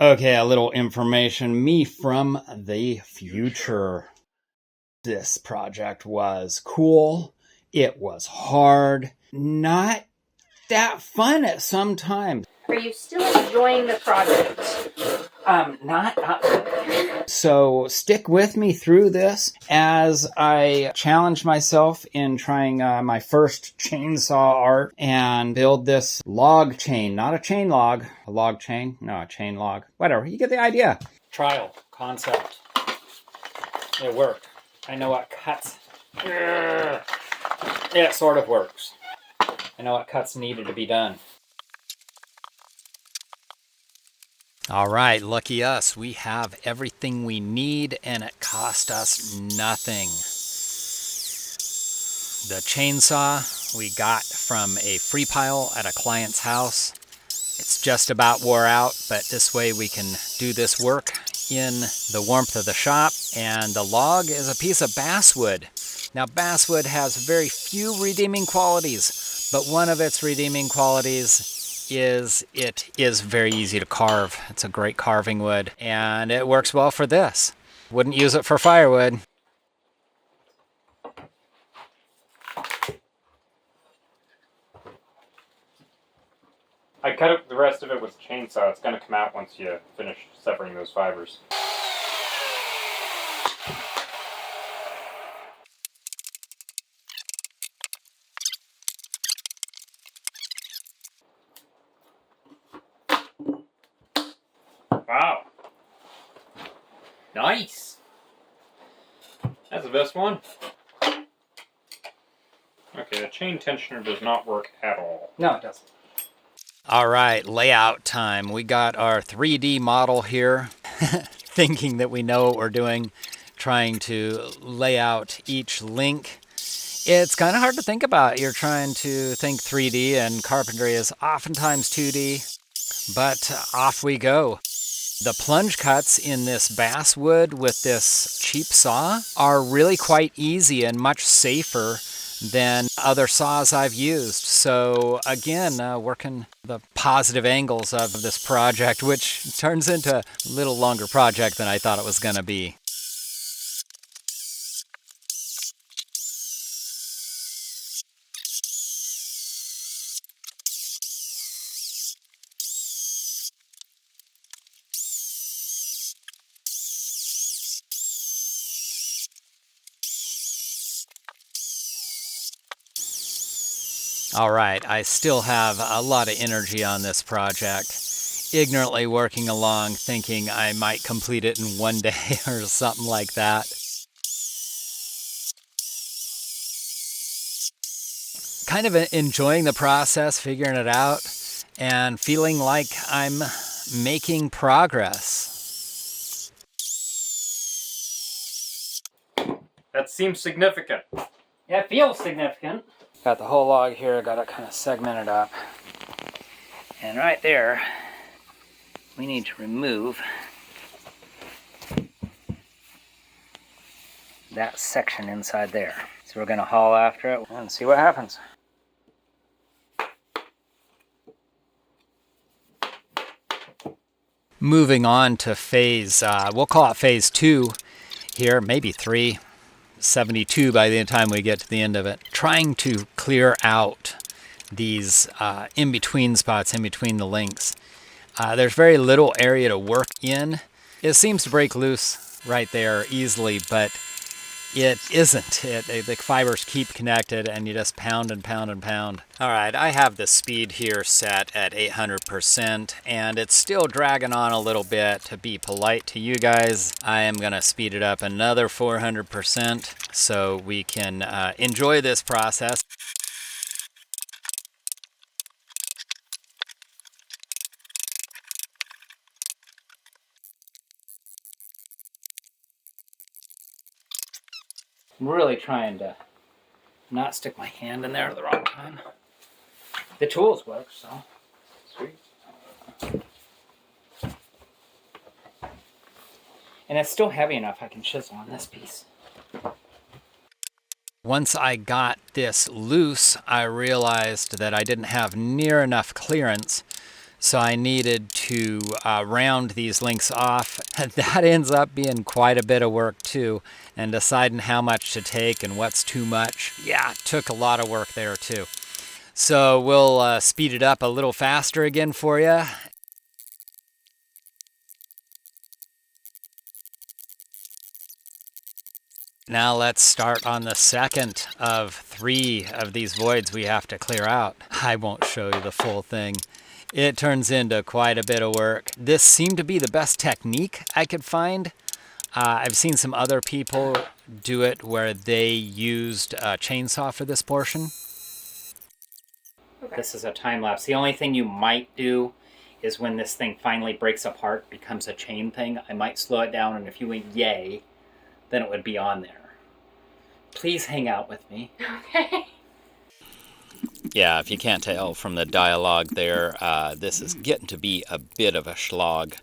Okay, a little information. Me from the future. This project was cool. It was hard. Not that fun at some times. Are you still enjoying the project? Not. So stick with me through this as I challenge myself in trying my first chainsaw art and build this log chain. Not a chain log. A log chain. No, a chain log. Whatever. You get the idea. Trial. Concept. It worked. I know what cuts. It sort of works. I know what cuts needed to be done. All right, lucky us. We have everything we need and it cost us nothing. The chainsaw we got from a free pile at a client's house. It's just about wore out, but this way we can do this work in the warmth of the shop. And the log is a piece of basswood. Now, basswood has very few redeeming qualities, but one of its redeeming qualities is it is very easy to carve. It's a great carving wood, and it works well for this. Wouldn't use it for firewood. I cut up the rest of it with a chainsaw. It's going to come out once you finish separating those fibers. Wow. Nice. That's the best one. Okay, the chain tensioner does not work at all. No, it doesn't. All right, layout time. We got our 3D model here, thinking that we know what we're doing, trying to lay out each link. It's kind of hard to think about. You're trying to think 3D, and carpentry is oftentimes 2D, but off we go. The plunge cuts in this basswood with this cheap saw are really quite easy and much safer than other saws I've used. So again, working the positive angles of this project, which turns into a little longer project than I thought it was going to be. All right, I still have a lot of energy on this project. Ignorantly working along, thinking I might complete it in one day or something like that. Kind of enjoying the process, figuring it out, and feeling like I'm making progress. That seems significant. Yeah, it feels significant. Got the whole log here, got it kind of segmented up. And right there, we need to remove that section inside there. So we're going to haul after it and see what happens. Moving on to phase, we'll call it phase 2 here, maybe 3. 72 by the time we get to the end of it. Trying to clear out these in-between spots, in between the links. There's very little area to work in. It seems to break loose right there easily, but it isn't. The fibers keep connected and you just pound and pound and pound. All right, I have the speed here set at 800% and it's still dragging on a little bit. To be polite to you guys, I am gonna speed it up another 400% so we can enjoy this process. I'm really trying to not stick my hand in there at the wrong time. The tools work, so. Sweet. And it's still heavy enough I can chisel on this piece. Once I got this loose, I realized that I didn't have near enough clearance So I needed to round these links off. That ends up being quite a bit of work too, and deciding how much to take and what's too much. Yeah, took a lot of work there too. So we'll speed it up a little faster again for you. Now let's start on the second of 3 of these voids we have to clear out. I won't show you the full thing. It turns into quite a bit of work. This seemed to be the best technique I could find. I've seen some other people do it where they used a chainsaw for this portion. Okay. This is a time lapse. The only thing you might do is when this thing finally breaks apart, becomes a chain thing, I might slow it down, and if you went yay, then it would be on there. Please hang out with me. Okay. Yeah, if you can't tell from the dialogue there, this is getting to be a bit of a slog.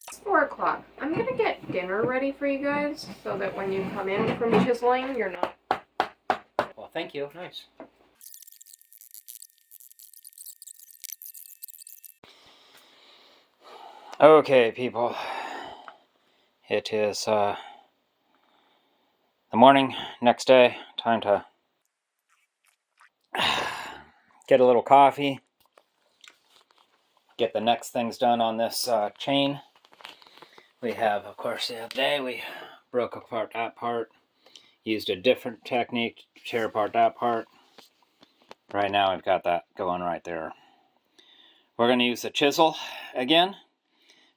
It's 4 o'clock. I'm gonna get dinner ready for you guys so that when you come in from chiseling, you're not. Well, thank you. Nice. Okay, people. It is the morning, next day. Time to get a little coffee. Get the next things done on this chain. We have, of course, the other day we broke apart that part. Used a different technique to tear apart that part. Right now we've got that going right there. We're going to use the chisel again.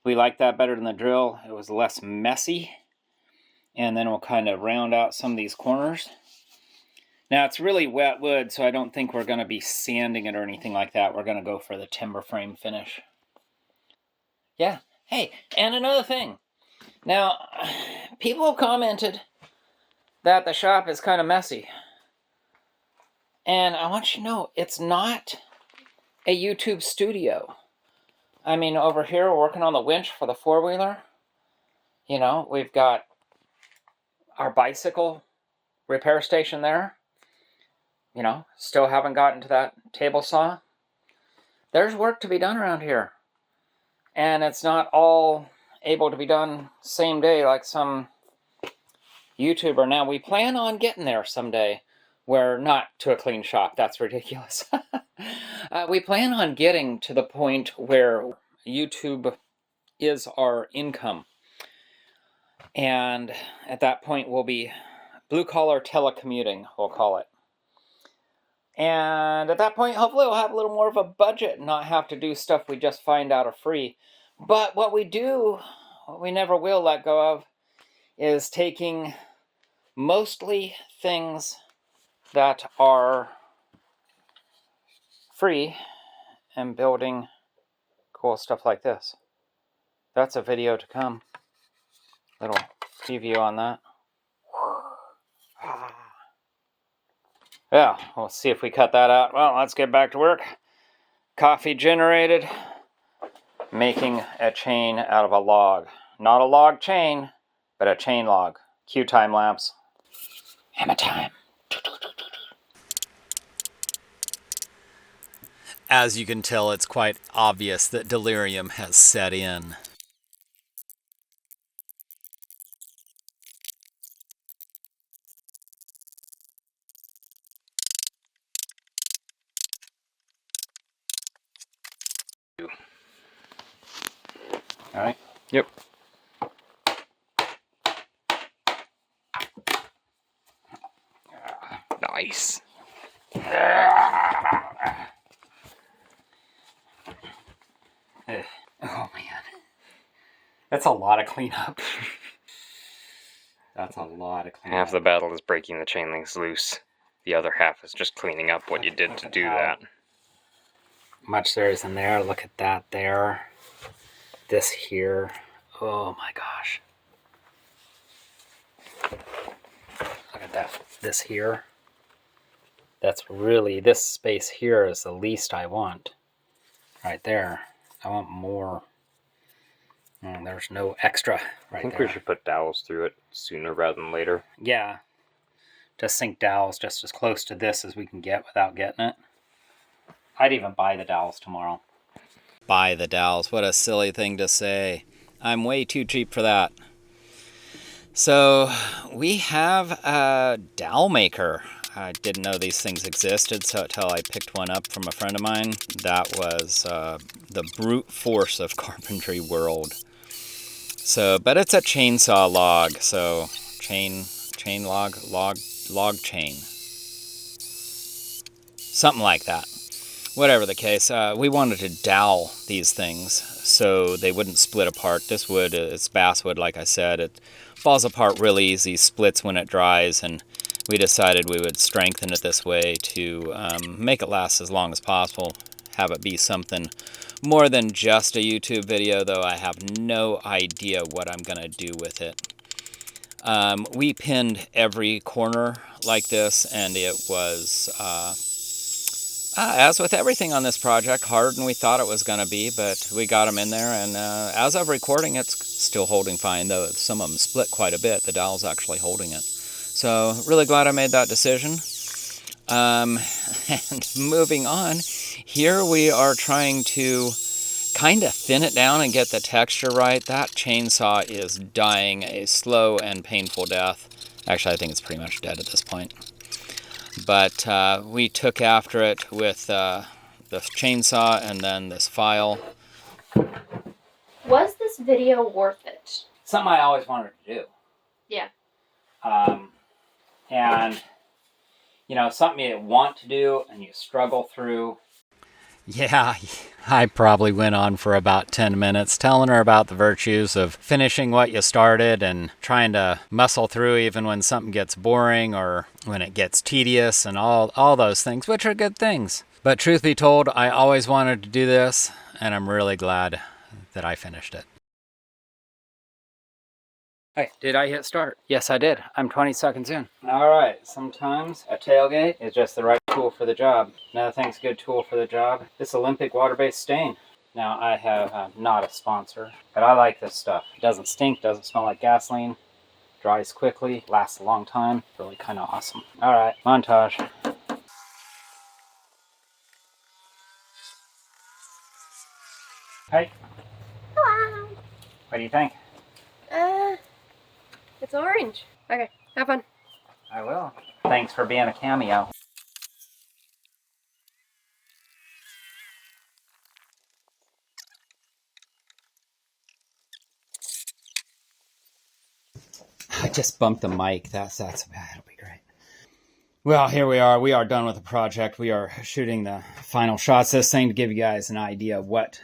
We like that better than the drill. It was less messy. And then we'll kind of round out some of these corners. Now it's really wet wood, so I don't think we're going to be sanding it or anything like that. We're going to go for the timber frame finish. Yeah. Hey, and another thing. Now, people have commented that the shop is kind of messy. And I want you to know, it's not a YouTube studio. I mean, over here, we're working on the winch for the four-wheeler. You know, we've got our bicycle repair station there. You know, still haven't gotten to that table saw. There's work to be done around here. And it's not all able to be done same day like some YouTuber. Now, we plan on getting there someday. Where not to a clean shop. That's ridiculous. We plan on getting to the point where YouTube is our income. And at that point, we'll be blue-collar telecommuting, we'll call it. And at that point, hopefully we'll have a little more of a budget and not have to do stuff we just find out are free. But what we do, what we never will let go of, is taking mostly things that are free and building cool stuff like this. That's a video to come. Little preview on that. Yeah, we'll see if we cut that out. Well, let's get back to work. Coffee generated. Making a chain out of a log. Not a log chain, but a chain log. Cue time lapse. Hammer time. As you can tell, it's quite obvious that delirium has set in. All right? Yep. Nice. Oh man. That's a lot of cleanup. That's a lot of cleanup. Half the battle is breaking the chain links loose. The other half is just cleaning up what you did to do that. Much there is in there. Look at that there. This here. Oh my gosh. Look at that. This here. That's really, this space here is the least I want. Right there. I want more. There's no extra right there. I think we should put dowels through it sooner rather than later. Yeah. to sink dowels just as close to this as we can get without getting it. I'd even buy the dowels tomorrow. Buy the dowels. What a silly thing to say. I'm way too cheap for that. So we have a dowel maker. I didn't know these things existed until I picked one up from a friend of mine. That was the brute force of carpentry world. So, but it's a chainsaw log. So chain log chain. Something like that. Whatever the case, we wanted to dowel these things so they wouldn't split apart. This wood, it's basswood, like I said. It falls apart real easy, splits when it dries, and we decided we would strengthen it this way to make it last as long as possible, have it be something more than just a YouTube video, though I have no idea what I'm going to do with it. We pinned every corner like this, and it was... as with everything on this project, harder than we thought it was going to be, but we got them in there, and as of recording, it's still holding fine, though some of them split quite a bit. The dowel's actually holding it. So, really glad I made that decision. And moving on, here we are trying to kind of thin it down and get the texture right. That chainsaw is dying a slow and painful death. Actually, I think it's pretty much dead at this point. But we took after it with the chainsaw and then this file. Was this video worth it? Something I always wanted to do. Yeah. And, you know, something you want to do and you struggle through. Yeah, I probably went on for about 10 minutes telling her about the virtues of finishing what you started and trying to muscle through even when something gets boring or when it gets tedious and all those things, which are good things. But truth be told, I always wanted to do this, and I'm really glad that I finished it. Hey, did I hit start? Yes, I did. I'm 20 seconds in. All right, sometimes a tailgate is just the right tool for the job. Another thing's a good tool for the job. This Olympic water-based stain. Now, I have not a sponsor, but I like this stuff. It doesn't stink, doesn't smell like gasoline, dries quickly, lasts a long time. Really kind of awesome. All right, montage. Hey. Hello. What do you think? It's orange. Okay, have fun. I will. Thanks for being a cameo. I just bumped the mic. That'll be great. Well, here we are. We are done with the project. We are shooting the final shots of this thing to give you guys an idea of what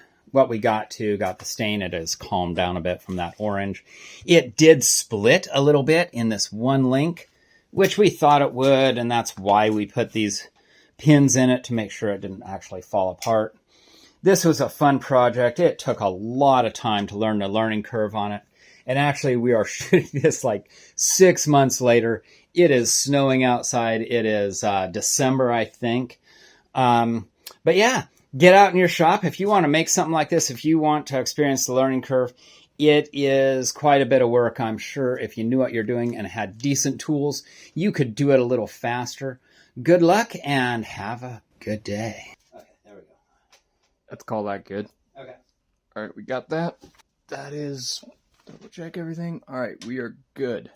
we got to. Got the stain. It has calmed down a bit from that orange. It did split a little bit in this one link, which we thought it would, and that's why we put these pins in it to make sure it didn't actually fall apart. This was a fun project. It took a lot of time to learn the learning curve on it. And actually, we are shooting this like 6 months later. It is snowing outside. It is December, I think. But yeah, get out in your shop. If you want to make something like this, if you want to experience the learning curve, it is quite a bit of work. I'm sure if you knew what you're doing and had decent tools, you could do it a little faster. Good luck and have a good day. Okay, there we go. Let's call that good. Okay. All right, we got that. That is... Double check everything. All right, we are good.